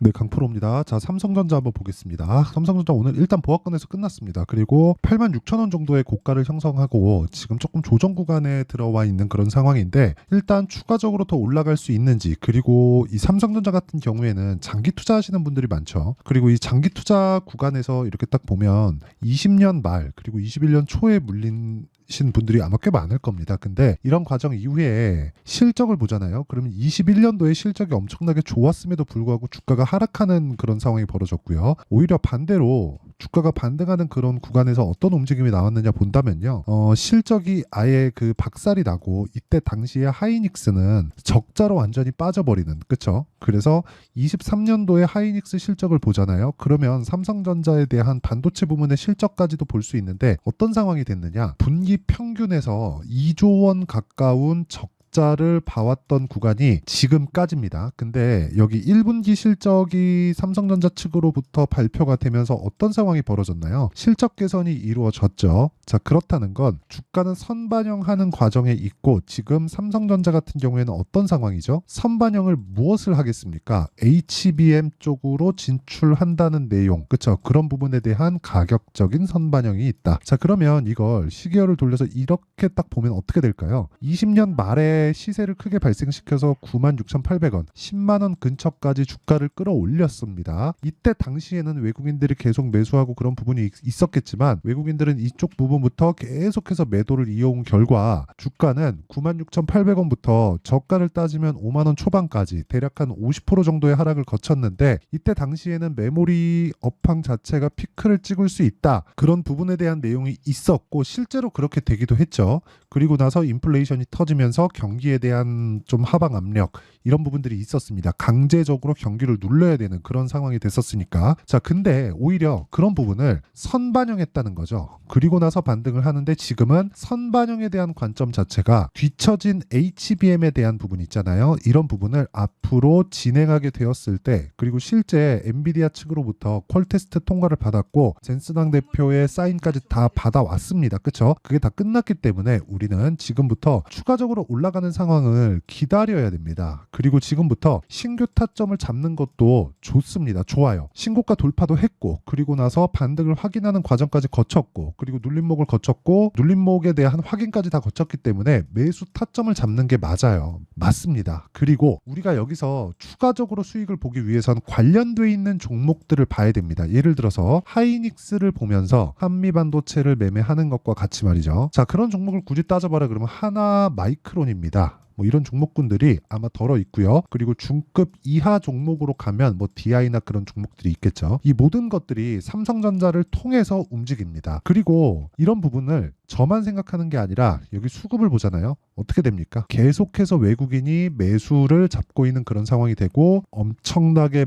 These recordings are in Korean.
네, 강프로입니다. 자, 삼성전자 한번 보겠습니다. 삼성전자 오늘 일단 보합권에서 끝났습니다. 그리고 86,000원 정도의 고가를 형성하고 지금 조금 조정 구간에 들어와 있는 그런 상황인데, 일단 추가적으로 더 올라갈 수 있는지, 그리고 이 삼성전자 같은 경우에는 장기 투자하시는 분들이 많죠. 그리고 이 장기 투자 구간에서 이렇게 딱 보면 20년 말 그리고 21년 초에 물린 신 분들이 아마 꽤 많을 겁니다. 근데 이런 과정 이후에 실적을 보잖아요. 그러면 21년도에 실적이 엄청나게 좋았음에도 불구하고 주가가 하락하는 그런 상황이 벌어졌고요. 오히려 반대로 주가가 반등하는 그런 구간에서 어떤 움직임이 나왔느냐 본다면요. 실적이 아예 그 박살이 나고, 이때 당시에 하이닉스는 적자로 완전히 빠져버리는, 그쵸? 그래서 23년도에 하이닉스 실적을 보잖아요. 그러면 삼성전자에 대한 반도체 부문의 실적까지도 볼 수 있는데, 어떤 상황이 됐느냐? 분기 평균에서 2조 원 가까운 적자를 봐왔던 구간이 지금까지입니다. 근데 여기 1분기 실적이 삼성전자 측으로부터 발표가 되면서 어떤 상황이 벌어졌나요? 실적 개선이 이루어졌죠. 자, 그렇다는 건 주가는 선반영하는 과정에 있고, 지금 삼성전자 같은 경우에는 어떤 상황이죠? 선반영을 무엇을 하겠습니까? HBM 쪽으로 진출한다는 내용, 그쵸? 그런 부분에 대한 가격적인 선반영이 있다. 자, 그러면 이걸 시계열을 돌려서 이렇게 딱 보면 어떻게 될까요? 20년 말에 시세를 크게 발생시켜서 96,800원, 10만 원 근처까지 주가를 끌어올렸습니다. 이때 당시에는 외국인들이 계속 매수하고 그런 부분이 있었겠지만, 외국인들은 이쪽 부분부터 계속해서 매도를 이어온 결과 주가는 96,800원부터 저가를 따지면 5만 원 초반까지 대략 한 50% 정도의 하락을 거쳤는데, 이때 당시에는 메모리 업황 자체가 피크를 찍을 수 있다, 그런 부분에 대한 내용이 있었고 실제로 그렇게 되기도 했죠. 그리고 나서 인플레이션이 터지면서 경기에 대한 좀 하방 압력, 이런 부분들이 있었습니다. 강제적으로 경기를 눌러야 되는 그런 상황이 됐었으니까. 자, 근데 오히려 그런 부분을 선반영했다는 거죠. 그리고 나서 반등을 하는데, 지금은 선반영에 대한 관점 자체가 뒤처진 HBM에 대한 부분 있잖아요. 이런 부분을 앞으로 진행하게 되었을 때, 그리고 실제 엔비디아 측으로부터 퀄 테스트 통과를 받았고 젠슨왕 대표의 사인까지 다 받아왔습니다. 그쵸? 그게 다 끝났기 때문에 우리는 지금부터 추가적으로 올라가는 상황을 기다려야 됩니다. 그리고 지금부터 신규 타점을 잡는 것도 좋습니다. 좋아요. 신고가 돌파도 했고, 그리고 나서 반등을 확인하는 과정까지 거쳤고, 그리고 눌림목을 거쳤고, 눌림목에 대한 확인까지 다 거쳤기 때문에 매수 타점을 잡는 게 맞아요. 맞습니다. 그리고 우리가 여기서 추가적으로 수익을 보기 위해선 관련돼 있는 종목들을 봐야 됩니다. 예를 들어서 하이닉스를 보면서 한미반도체를 매매하는 것과 같이 말이죠. 자, 그런 종목을 굳이 따져봐라 그러면 하나 마이크론입니다. 뭐 이런 종목군들이 아마 덜어 있고요. 그리고 중급 이하 종목으로 가면 뭐 DI나 그런 종목들이 있겠죠. 이 모든 것들이 삼성전자를 통해서 움직입니다. 그리고 이런 부분을 저만 생각하는 게 아니라 여기 수급을 보잖아요. 어떻게 됩니까? 계속해서 외국인이 매수를 잡고 있는 그런 상황이 되고, 엄청나게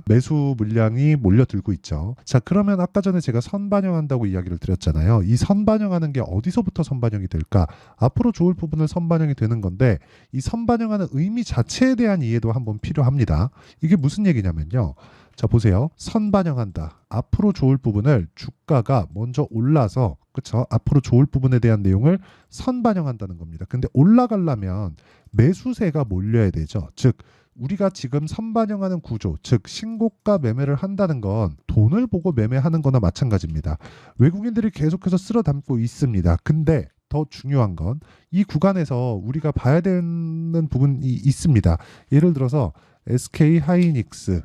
매수 물량이 몰려들고 있죠. 자, 그러면 아까 전에 제가 선반영한다고 이야기를 드렸잖아요. 이 선반영하는 게 어디서부터 선반영이 될까? 앞으로 좋을 부분을 선반영이 되는 건데, 이 선반영하는 의미 자체에 대한 이해도 한번 필요합니다. 이게 무슨 얘기냐면요. 자, 보세요. 선반영한다. 앞으로 좋을 부분을 주가가 먼저 올라서, 그쵸? 앞으로 좋을 부분에 대한 내용을 선반영한다는 겁니다. 근데 올라가려면 매수세가 몰려야 되죠. 즉, 우리가 지금 선반영하는 구조, 즉 신고가 매매를 한다는 건 돈을 보고 매매하는 거나 마찬가지입니다. 외국인들이 계속해서 쓸어 담고 있습니다. 근데 더 중요한 건 이 구간에서 우리가 봐야 되는 부분이 있습니다. 예를 들어서 SK 하이닉스,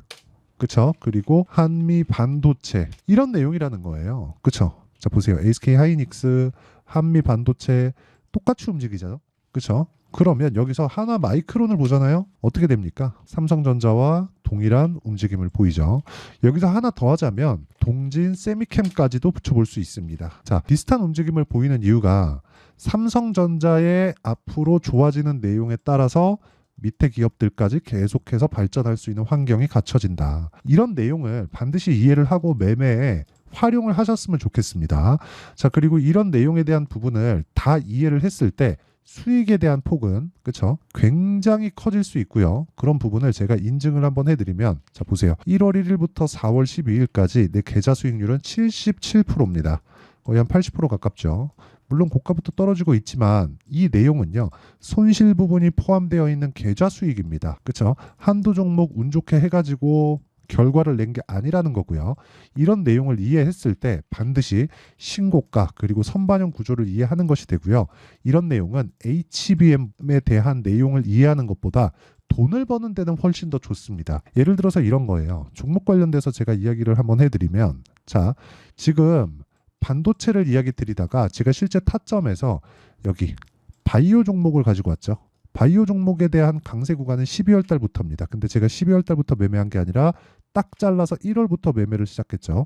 그쵸? 그리고 한미 반도체, 이런 내용이라는 거예요. 그쵸? 자, 보세요. SK 하이닉스, 한미 반도체 똑같이 움직이잖아요. 그쵸? 그러면 여기서 하나 마이크론을 보잖아요. 어떻게 됩니까? 삼성전자와 동일한 움직임을 보이죠. 여기서 하나 더 하자면 동진 세미캠까지도 붙여볼 수 있습니다. 자, 비슷한 움직임을 보이는 이유가 삼성전자의 앞으로 좋아지는 내용에 따라서 밑에 기업들까지 계속해서 발전할 수 있는 환경이 갖춰진다. 이런 내용을 반드시 이해를 하고 매매에 활용을 하셨으면 좋겠습니다. 자, 그리고 이런 내용에 대한 부분을 다 이해를 했을 때 수익에 대한 폭은, 그쵸? 굉장히 커질 수 있고요. 그런 부분을 제가 인증을 한번 해드리면, 자, 보세요. 1월 1일부터 4월 12일까지 내 계좌 수익률은 77%입니다. 거의 한 80% 가깝죠. 물론 고가부터 떨어지고 있지만 이 내용은요. 손실 부분이 포함되어 있는 계좌 수익입니다. 그렇죠? 한두 종목 운 좋게 해가지고 결과를 낸 게 아니라는 거고요. 이런 내용을 이해했을 때 반드시 신고가 그리고 선반영 구조를 이해하는 것이 되고요. 이런 내용은 HBM에 대한 내용을 이해하는 것보다 돈을 버는 데는 훨씬 더 좋습니다. 예를 들어서 이런 거예요. 종목 관련돼서 제가 이야기를 한번 해드리면 자, 지금 반도체를 이야기 드리다가 제가 실제 타점에서 여기 바이오 종목을 가지고 왔죠. 바이오 종목에 대한 강세 구간은 12월 달부터입니다. 근데 제가 12월 달부터 매매한 게 아니라 딱 잘라서 1월부터 매매를 시작했죠.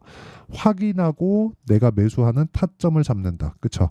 확인하고 내가 매수하는 타점을 잡는다. 그쵸?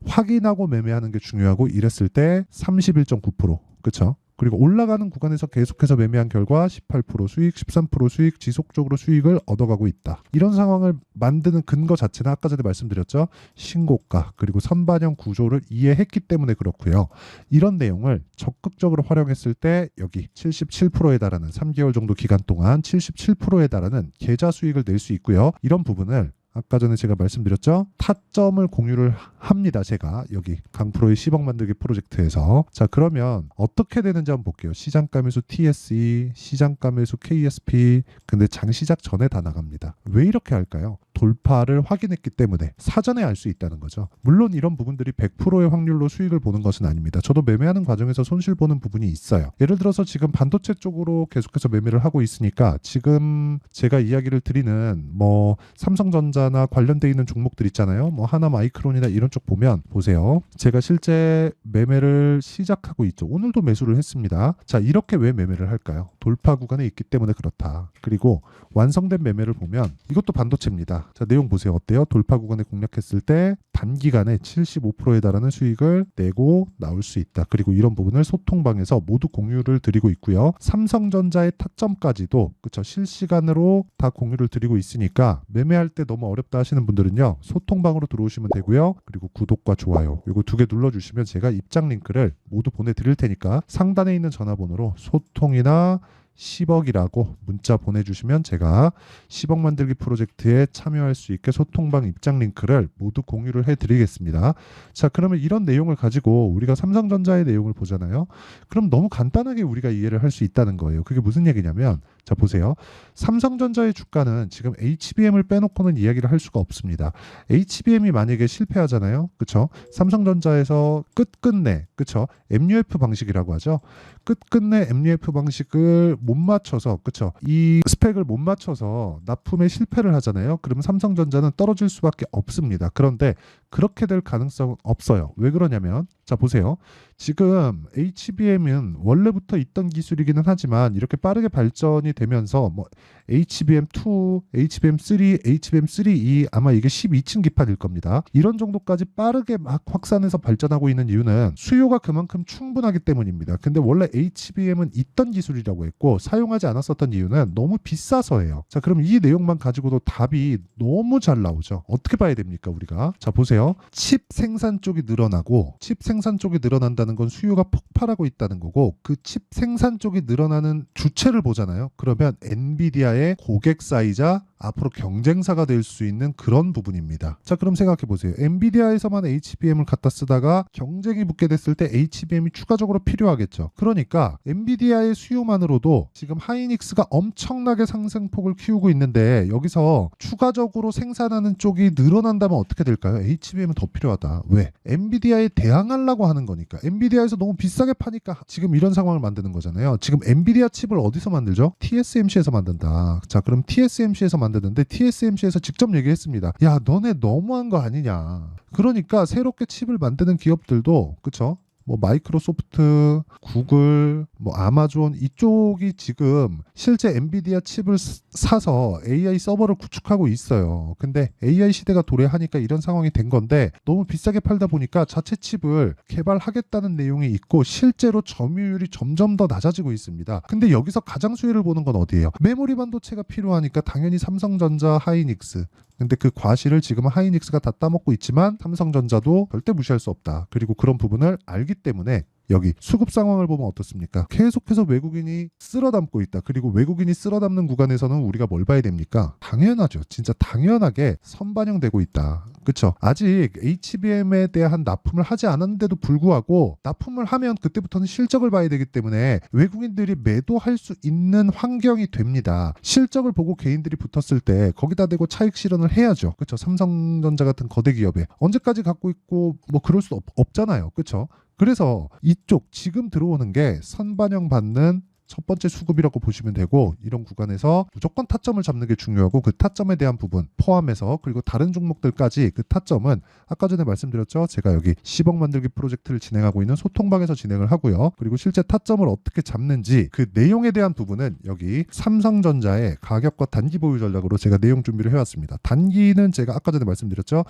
확인하고 매매하는 게 중요하고 이랬을 때 31.9%. 그쵸? 그리고 올라가는 구간에서 계속해서 매매한 결과 18% 수익, 13% 수익, 지속적으로 수익을 얻어가고 있다. 이런 상황을 만드는 근거 자체는 아까 전에 말씀드렸죠. 신고가 그리고 선반영 구조를 이해했기 때문에 그렇고요. 이런 내용을 적극적으로 활용했을 때 여기 77%에 달하는 3개월 정도 기간 동안 77%에 달하는 계좌 수익을 낼 수 있고요. 이런 부분을 아까 전에 제가 말씀드렸죠. 타점을 공유를 합니다. 제가 여기 강프로의 10억 만들기 프로젝트에서. 자, 그러면 어떻게 되는지 한번 볼게요. 시장가 매수 TSE, 시장가 매수 KSP. 근데 장 시작 전에 다 나갑니다. 왜 이렇게 할까요? 돌파를 확인했기 때문에 사전에 알 수 있다는 거죠. 물론 이런 부분들이 100%의 확률로 수익을 보는 것은 아닙니다. 저도 매매하는 과정에서 손실 보는 부분이 있어요. 예를 들어서 지금 반도체 쪽으로 계속해서 매매를 하고 있으니까 지금 제가 이야기를 드리는 뭐 삼성전자나 관련돼 있는 종목들 있잖아요. 뭐 하나마이크론이나 이런 쪽 보면 보세요. 제가 실제 매매를 시작하고 있죠. 오늘도 매수를 했습니다. 자, 이렇게 왜 매매를 할까요? 돌파 구간에 있기 때문에 그렇다. 그리고 완성된 매매를 보면 이것도 반도체입니다. 자, 내용 보세요. 어때요? 돌파 구간에 공략했을 때 단기간에 75%에 달하는 수익을 내고 나올 수 있다. 그리고 이런 부분을 소통방에서 모두 공유를 드리고 있고요. 삼성전자의 타점까지도 그쵸 실시간으로 다 공유를 드리고 있으니까 매매할 때 너무 어렵다 하시는 분들은요. 소통방으로 들어오시면 되고요. 그리고 구독과 좋아요 이거 두 개 눌러주시면 제가 입장 링크를 모두 보내드릴 테니까 상단에 있는 전화번호로 소통이나 10억이라고 문자 보내주시면 제가 10억 만들기 프로젝트에 참여할 수 있게 소통방 입장 링크를 모두 공유를 해드리겠습니다. 자, 그러면 이런 내용을 가지고 우리가 삼성전자의 내용을 보잖아요. 그럼 너무 간단하게 우리가 이해를 할 수 있다는 거예요. 그게 무슨 얘기냐면 자, 보세요. 삼성전자의 주가는 지금 HBM을 빼놓고는 이야기를 할 수가 없습니다. HBM이 만약에 실패하잖아요. 그쵸? 삼성전자에서 끝끝내, 그쵸? MUF 방식이라고 하죠. 끝끝내 MUF 방식을 못 맞춰서, 그쵸? 이 스펙을 못 맞춰서 납품에 실패를 하잖아요. 그러면 삼성전자는 떨어질 수밖에 없습니다. 그런데 그렇게 될 가능성은 없어요. 왜 그러냐면, 자, 보세요. 지금 HBM은 원래부터 있던 기술이기는 하지만 이렇게 빠르게 발전이 되면서 뭐 HBM2, HBM3, HBM3E 아마 이게 12층 기판일 겁니다. 이런 정도까지 빠르게 막 확산해서 발전하고 있는 이유는 수요가 그만큼 충분하기 때문입니다. 근데 원래 HBM은 있던 기술이라고 했고 사용하지 않았었던 이유는 너무 비싸서예요. 자, 그럼 이 내용만 가지고도 답이 너무 잘 나오죠. 어떻게 봐야 됩니까, 우리가? 자, 보세요. 칩 생산 쪽이 늘어나고 칩 생산 쪽이 늘어난다는 건 수요가 폭발하고 있다는 거고 그 칩 생산 쪽이 늘어나는 주체를 보잖아요. 그러면 엔비디아의 고객사이자 앞으로 경쟁사가 될 수 있는 그런 부분입니다. 자, 그럼 생각해 보세요. 엔비디아에서만 HBM을 갖다 쓰다가 경쟁이 붙게 됐을 때 HBM이 추가적으로 필요하겠죠. 그러니까 엔비디아의 수요만으로도 지금 하이닉스가 엄청나게 상승폭을 키우고 있는데 여기서 추가적으로 생산하는 쪽이 늘어난다면 어떻게 될까요? HBM은 더 필요하다. 왜? 엔비디아에 대항하려고 하는 거니까. 엔비디아에서 너무 비싸게 파니까 지금 이런 상황을 만드는 거잖아요. 지금 엔비디아 칩을 어디서 만들죠? TSMC에서 만든다. 자, 그럼 TSMC에서 만드는데 TSMC에서 직접 얘기했습니다. 야, 너네 너무한 거 아니냐. 그러니까 새롭게 칩을 만드는 기업들도 그쵸? 뭐 마이크로소프트, 구글, 뭐 아마존 이쪽이 지금 실제 엔비디아 칩을 사서 AI 서버를 구축하고 있어요. 근데 AI 시대가 도래하니까 이런 상황이 된 건데 너무 비싸게 팔다 보니까 자체 칩을 개발하겠다는 내용이 있고 실제로 점유율이 점점 더 낮아지고 있습니다. 근데 여기서 가장 수혜를 보는 건 어디예요? 메모리 반도체가 필요하니까 당연히 삼성전자, 하이닉스. 근데 그 과실을 지금 하이닉스가 다 따먹고 있지만 삼성전자도 절대 무시할 수 없다. 그리고 그런 부분을 알기 때문에 여기 수급 상황을 보면 어떻습니까? 계속해서 외국인이 쓸어담고 있다. 그리고 외국인이 쓸어담는 구간에서는 우리가 뭘 봐야 됩니까? 당연하죠. 진짜 당연하게 선반영되고 있다. 그쵸? 아직 HBM에 대한 납품을 하지 않았는데도 불구하고 납품을 하면 그때부터는 실적을 봐야 되기 때문에 외국인들이 매도할 수 있는 환경이 됩니다. 실적을 보고 개인들이 붙었을 때 거기다 대고 차익 실현을 해야죠. 그쵸? 삼성전자 같은 거대 기업에 언제까지 갖고 있고 뭐 그럴 수 없잖아요. 그쵸? 그래서 이쪽 지금 들어오는 게 선반영 받는 첫 번째 수급이라고 보시면 되고, 이런 구간에서 무조건 타점을 잡는 게 중요하고, 그 타점에 대한 부분 포함해서 그리고 다른 종목들까지 그 타점은 아까 전에 말씀드렸죠. 제가 여기 10억 만들기 프로젝트를 진행하고 있는 소통방에서 진행을 하고요. 그리고 실제 타점을 어떻게 잡는지 그 내용에 대한 부분은 여기 삼성전자의 가격과 단기 보유 전략으로 제가 내용 준비를 해왔습니다. 단기는 제가 아까 전에 말씀드렸죠.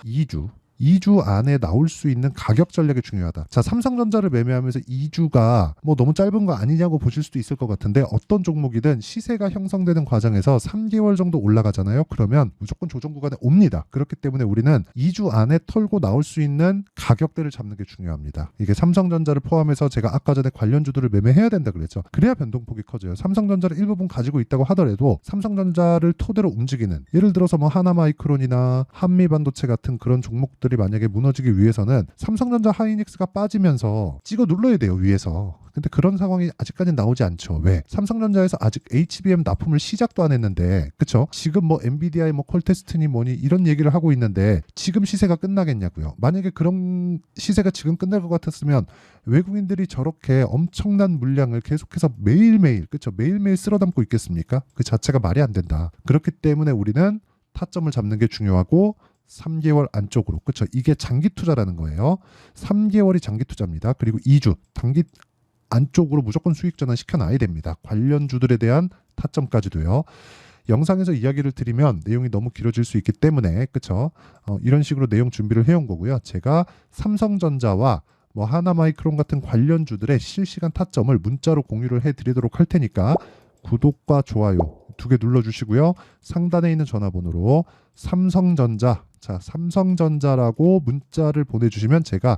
2주 안에 나올 수 있는 가격 전략이 중요하다. 자, 삼성전자를 매매하면서 2주가 뭐 너무 짧은 거 아니냐고 보실 수도 있을 것 같은데, 어떤 종목이든 시세가 형성되는 과정에서 3개월 정도 올라가잖아요. 그러면 무조건 조정 구간에 옵니다. 그렇기 때문에 우리는 2주 안에 털고 나올 수 있는 가격대를 잡는 게 중요합니다. 이게 삼성전자를 포함해서 제가 아까 전에 관련주들을 매매해야 된다 그랬죠. 그래야 변동폭이 커져요. 삼성전자를 일부분 가지고 있다고 하더라도 삼성전자를 토대로 움직이는, 예를 들어서 뭐 하나마이크론이나 한미반도체 같은 그런 종목들 이 만약에 무너지기 위해서는 삼성전자 하이닉스가 빠지면서 찍어 눌러야 돼요, 위에서. 근데 그런 상황이 아직까지 나오지 않죠. 왜? 삼성전자에서 아직 HBM 납품을 시작도 안 했는데, 그쵸? 지금 뭐 엔비디아의 뭐 콜테스트니 뭐니 이런 얘기를 하고 있는데 지금 시세가 끝나겠냐고요. 만약에 그런 시세가 지금 끝날 것 같았으면 외국인들이 저렇게 엄청난 물량을 계속해서 매일매일, 그쵸? 매일매일 쓸어담고 있겠습니까? 그 자체가 말이 안 된다. 그렇기 때문에 우리는 타점을 잡는 게 중요하고, 3개월 안쪽으로, 그렇죠? 이게 장기 투자라는 거예요. 3개월이 장기 투자입니다. 그리고 2주 단기 안쪽으로 무조건 수익 전환 시켜놔야 됩니다. 관련주들에 대한 타점까지도요. 영상에서 이야기를 드리면 내용이 너무 길어질 수 있기 때문에, 그렇죠? 이런 식으로 내용 준비를 해온 거고요. 제가 삼성전자와 뭐 하나마이크론 같은 관련주들의 실시간 타점을 문자로 공유를 해드리도록 할 테니까 구독과 좋아요 2개 눌러주시고요. 상단에 있는 전화번호로 삼성전자라고 문자를 보내주시면 제가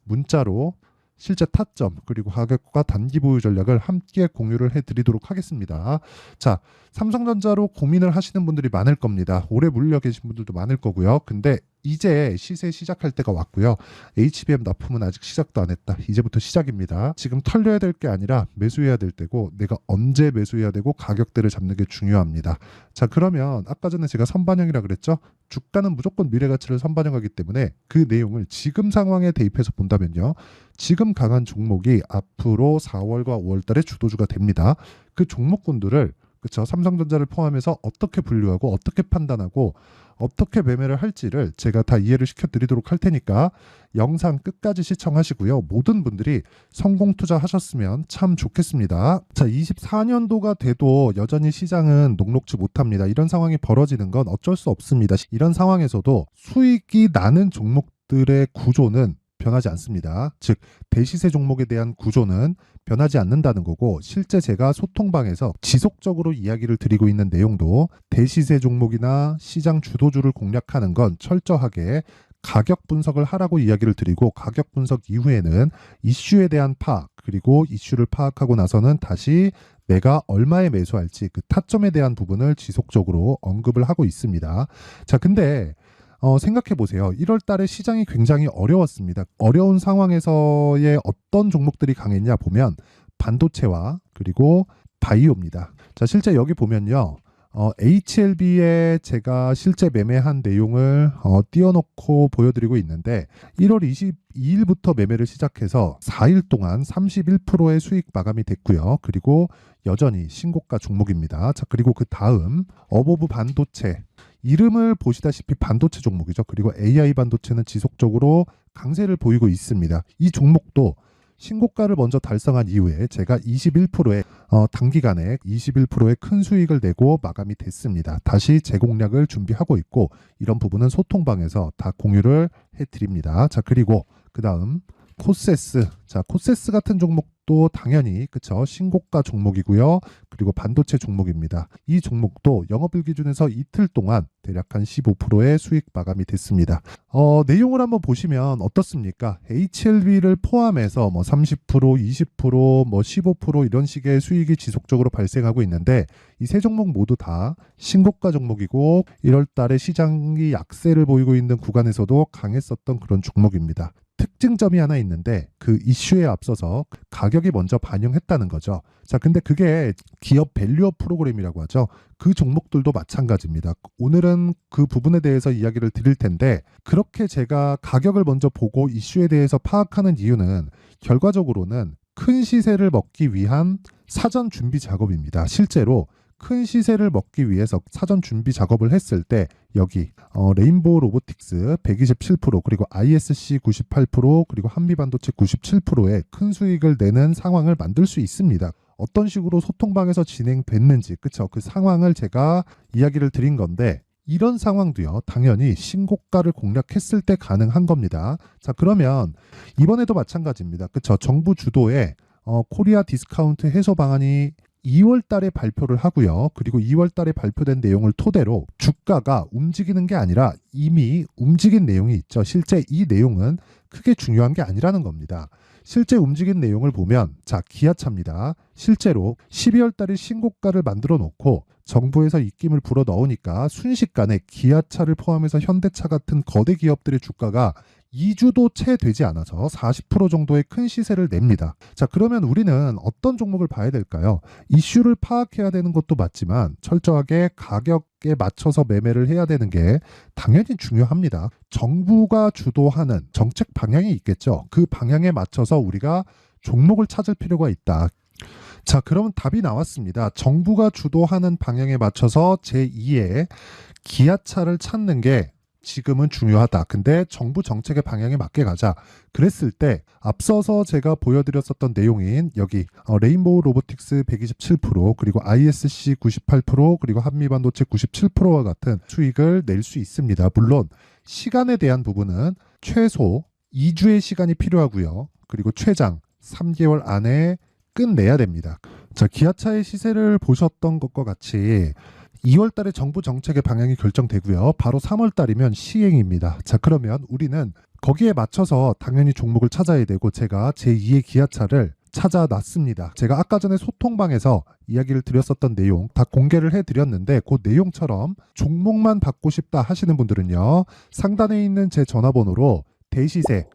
문자로 실제 타점 그리고 가격과 단기 보유 전략을 함께 공유를 해드리도록 하겠습니다. 자, 삼성전자로 고민을 하시는 분들이 많을 겁니다. 오래 물려 계신 분들도 많을 거고요. 근데 이제 시세 시작할 때가 왔고요. HBM 납품은 아직 시작도 안 했다. 이제부터 시작입니다. 지금 털려야 될 게 아니라 매수해야 될 때고, 내가 언제 매수해야 되고 가격대를 잡는 게 중요합니다. 자, 그러면 아까 전에 제가 선반영이라 그랬죠. 주가는 무조건 미래가치를 선반영하기 때문에 그 내용을 지금 상황에 대입해서 본다면요. 지금 강한 종목이 앞으로 4월과 5월 달에 주도주가 됩니다. 그 종목군들을, 그렇죠? 삼성전자를 포함해서 어떻게 분류하고 어떻게 판단하고 어떻게 매매를 할지를 제가 다 이해를 시켜드리도록 할 테니까 영상 끝까지 시청하시고요. 모든 분들이 성공 투자하셨으면 참 좋겠습니다. 자, 24년도가 돼도 여전히 시장은 녹록지 못합니다. 이런 상황이 벌어지는 건 어쩔 수 없습니다. 이런 상황에서도 수익이 나는 종목들의 구조는 변하지 않습니다. 즉, 대시세 종목에 대한 구조는 변하지 않는다는 거고, 실제 제가 소통방에서 지속적으로 이야기를 드리고 있는 내용도 대시세 종목이나 시장 주도주를 공략하는 건 철저하게 가격 분석을 하라고 이야기를 드리고, 가격 분석 이후에는 이슈에 대한 파악, 그리고 이슈를 파악하고 나서는 다시 내가 얼마에 매수할지 그 타점에 대한 부분을 지속적으로 언급을 하고 있습니다. 자, 근데 생각해 보세요. 1월 달에 시장이 굉장히 어려웠습니다. 어려운 상황에서의 어떤 종목들이 강했냐 보면 반도체와 그리고 바이오입니다. 자, 실제 여기 보면요. HLB에 제가 실제 매매한 내용을 띄워놓고 보여드리고 있는데, 1월 22일부터 매매를 시작해서 4일 동안 31%의 수익 마감이 됐고요. 그리고 여전히 신고가 종목입니다. 자, 그리고 그 다음 어보브 반도체, 이름을 보시다시피 반도체 종목이죠. 그리고 AI 반도체는 지속적으로 강세를 보이고 있습니다. 이 종목도 신고가를 먼저 달성한 이후에 제가 21%의 단기간에 21%의 큰 수익을 내고 마감이 됐습니다. 다시 재공략을 준비하고 있고, 이런 부분은 소통방에서 다 공유를 해드립니다. 자, 그리고 그 다음 코세스. 자, 코세스 같은 종목 종목도 당연히 그쵸 신고가 종목이고요. 그리고 반도체 종목입니다. 이 종목도 영업일 기준에서 이틀 동안 대략 한 15%의 수익 마감이 됐습니다. 내용을 한번 보시면 어떻습니까? HLB를 포함해서 뭐 30%, 20%, 뭐 15% 이런 식의 수익이 지속적으로 발생하고 있는데 이 세 종목 모두 다 신고가 종목이고 1월 달에 시장이 약세를 보이고 있는 구간에서도 강했었던 그런 종목입니다. 특징점이 하나 있는데 그 이슈에 앞서서 가격이 먼저 반영했다는 거죠. 자, 근데 그게 기업 밸류업 프로그램이라고 하죠. 그 종목들도 마찬가지입니다. 오늘은 그 부분에 대해서 이야기를 드릴 텐데 그렇게 제가 가격을 먼저 보고 이슈에 대해서 파악하는 이유는 결과적으로는 큰 시세를 먹기 위한 사전 준비 작업입니다. 실제로 큰 시세를 먹기 위해서 사전 준비 작업을 했을 때 여기 레인보우 로보틱스 127% 그리고 ISC 98% 그리고 한미반도체 97%의 큰 수익을 내는 상황을 만들 수 있습니다. 어떤 식으로 소통방에서 진행됐는지 그쵸? 그 상황을 제가 이야기를 드린 건데 이런 상황도요 당연히 신고가를 공략했을 때 가능한 겁니다. 자, 그러면 이번에도 마찬가지입니다. 그쵸? 정부 주도의 코리아 디스카운트 해소 방안이 2월 달에 발표를 하고요. 그리고 2월 달에 발표된 내용을 토대로 주가가 움직이는 게 아니라 이미 움직인 내용이 있죠. 실제 이 내용은 크게 중요한 게 아니라는 겁니다. 실제 움직인 내용을 보면 자, 기아차입니다. 실제로 12월 달에 신고가를 만들어 놓고 정부에서 입김을 불어 넣으니까 순식간에 기아차를 포함해서 현대차 같은 거대 기업들의 주가가 2주도 채 되지 않아서 40% 정도의 큰 시세를 냅니다. 자, 그러면 우리는 어떤 종목을 봐야 될까요? 이슈를 파악해야 되는 것도 맞지만 철저하게 가격에 맞춰서 매매를 해야 되는 게 당연히 중요합니다. 정부가 주도하는 정책 방향이 있겠죠. 그 방향에 맞춰서 우리가 종목을 찾을 필요가 있다. 자, 그러면 답이 나왔습니다. 정부가 주도하는 방향에 맞춰서 제2의 기아차를 찾는 게 지금은 중요하다. 근데 정부 정책의 방향에 맞게 가자. 그랬을 때 앞서서 제가 보여드렸었던 내용인 여기 레인보우 로보틱스 127% 그리고 ISC 98% 그리고 한미반도체 97%와 같은 수익을 낼 수 있습니다. 물론 시간에 대한 부분은 최소 2주의 시간이 필요하고요. 그리고 최장 3개월 안에 끝내야 됩니다. 자, 기아차의 시세를 보셨던 것과 같이 2월 달에 정부 정책의 방향이 결정되고요. 바로 3월 달이면 시행입니다. 자, 그러면 우리는 거기에 맞춰서 당연히 종목을 찾아야 되고 제가 제2의 기아차를 찾아놨습니다. 제가 아까 전에 소통방에서 이야기를 드렸었던 내용 다 공개를 해드렸는데 그 내용처럼 종목만 받고 싶다 하시는 분들은요. 상단에 있는 제 전화번호로 대시세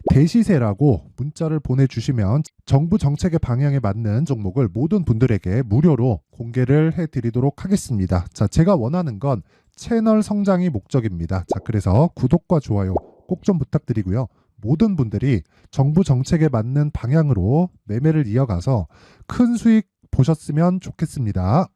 대시세라고 문자를 보내주시면 정부 정책의 방향에 맞는 종목을 모든 분들에게 무료로 공개를 해드리도록 하겠습니다. 자, 제가 원하는 건 채널 성장이 목적입니다. 자, 그래서 구독과 좋아요 꼭 좀 부탁드리고요. 모든 분들이 정부 정책에 맞는 방향으로 매매를 이어가서 큰 수익 보셨으면 좋겠습니다.